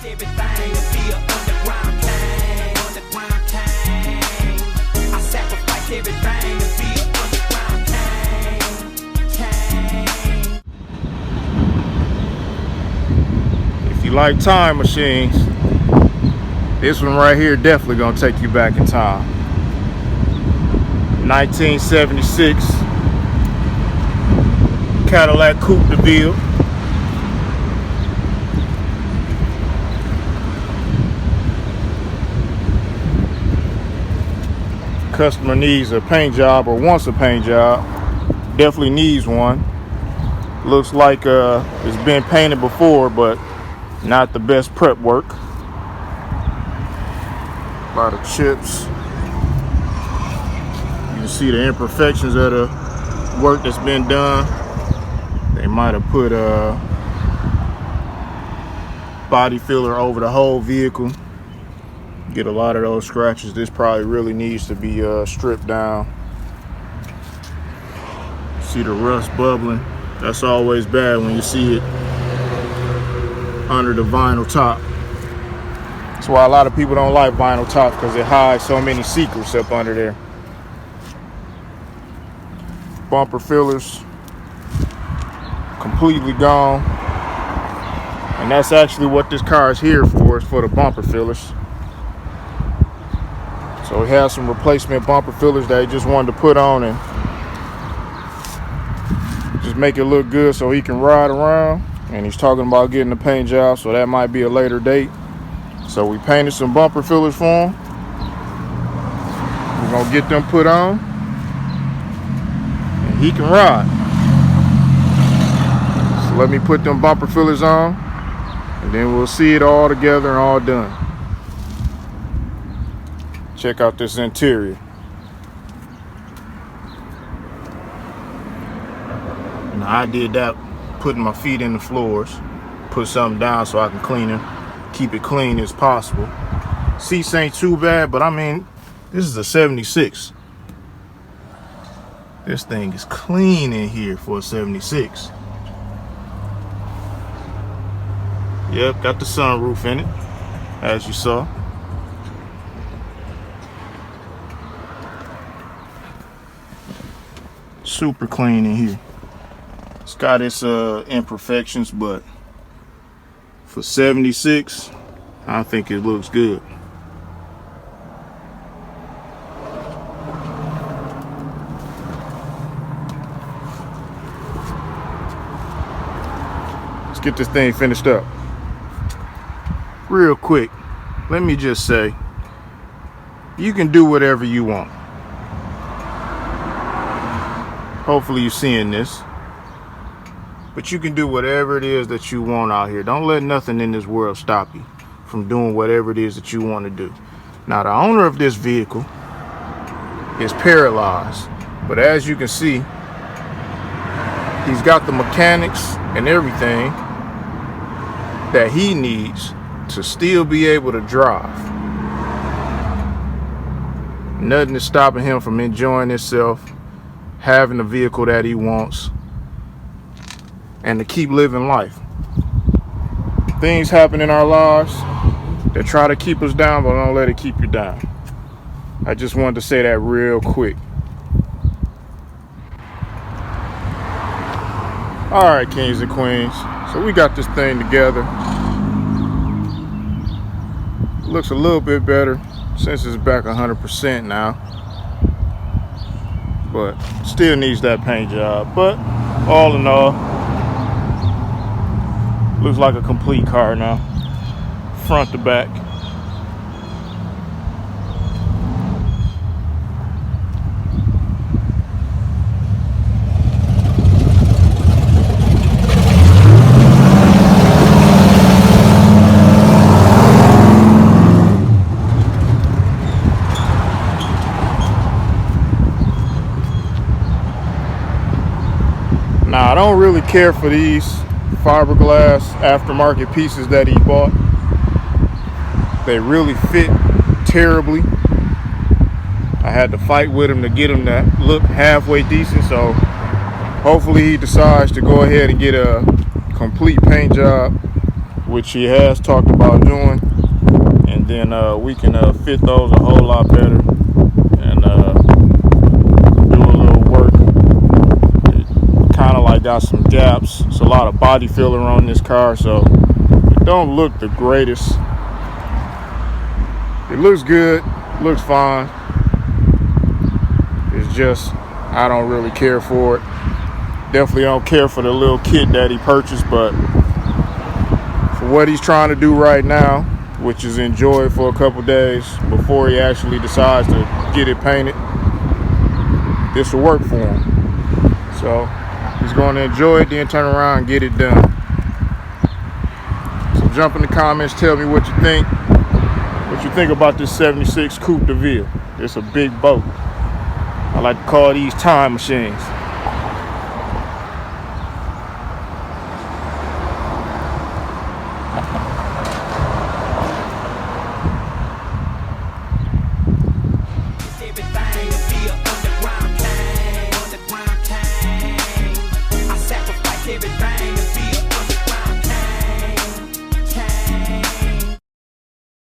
everything to be an underground king. Underground king. I sacrifice everything to be an underground king. If you like time machines, this one right here definitely gonna take you back in time. 1976 Cadillac Coupe Deville. Customer needs a paint job or wants a paint job. Definitely needs one. Looks like it's been painted before, but not the best prep work. A lot of chips. You can see the imperfections of the work that's been done. They might have put a body filler over the whole vehicle. Get a lot of those scratches. This probably really needs to be stripped down. See the rust bubbling. That's always bad when you see it under the vinyl top. That's why a lot of people don't like vinyl tops, because it hides so many secrets up under there. Bumper fillers completely gone, and that's actually what this car is here for, is for the bumper fillers. So we have some replacement bumper fillers that he just wanted to put on and just make it look good so he can ride around. And he's talking about getting a paint job, so that might be a later date. So we painted some bumper fillers for him. We're gonna get them put on and he can ride. So let me put them bumper fillers on, and then we'll see it all together and all done. Check out this interior. Now I did that putting my feet in the floors, put something down so I can clean it, keep it clean as possible. Seats ain't too bad, but I mean, this is a 76. This thing is clean in here for a 76. Yep, got the sunroof in it, as you saw. Super clean in here. It's got its imperfections, but for 76, I think it looks good. Let's get this thing finished up. Real quick, let me just say, you can do whatever you want. Hopefully you're seeing this. But you can do whatever it is that you want out here. Don't let nothing in this world stop you from doing whatever it is that you want to do. Now, the owner of this vehicle is paralyzed, but as you can see, he's got the mechanics and everything that he needs to still be able to drive. Nothing is stopping him from enjoying himself, having the vehicle that he wants, and to keep living life. Things happen in our lives that try to keep us down, but don't let it keep you down. I just wanted to say that real quick. All right, kings and queens. So we got this thing together. Looks a little bit better since it's back 100% now. But still needs that paint job. But all in all, looks like a complete car now, front to back. Now, I don't really care for these fiberglass aftermarket pieces that he bought. They really fit terribly. I had to fight with him to get him to look halfway decent, so hopefully he decides to go ahead and get a complete paint job which he has talked about doing, and then we can fit those a whole lot better and do a little work. It kind of like got some gaps. It's a lot of body filler on this car, so it don't look the greatest. It looks good, looks fine. It's just I don't really care for it. Definitely don't care for the little kit that he purchased, but for what he's trying to do right now, which is enjoy it for a couple days before he actually decides to get it painted, this will work for him. So he's going to enjoy it, then turn around and get it done. So jump in the comments, tell me what you think. What you think about this 76 Coupe Deville. It's a big boat. I like to call these time machines.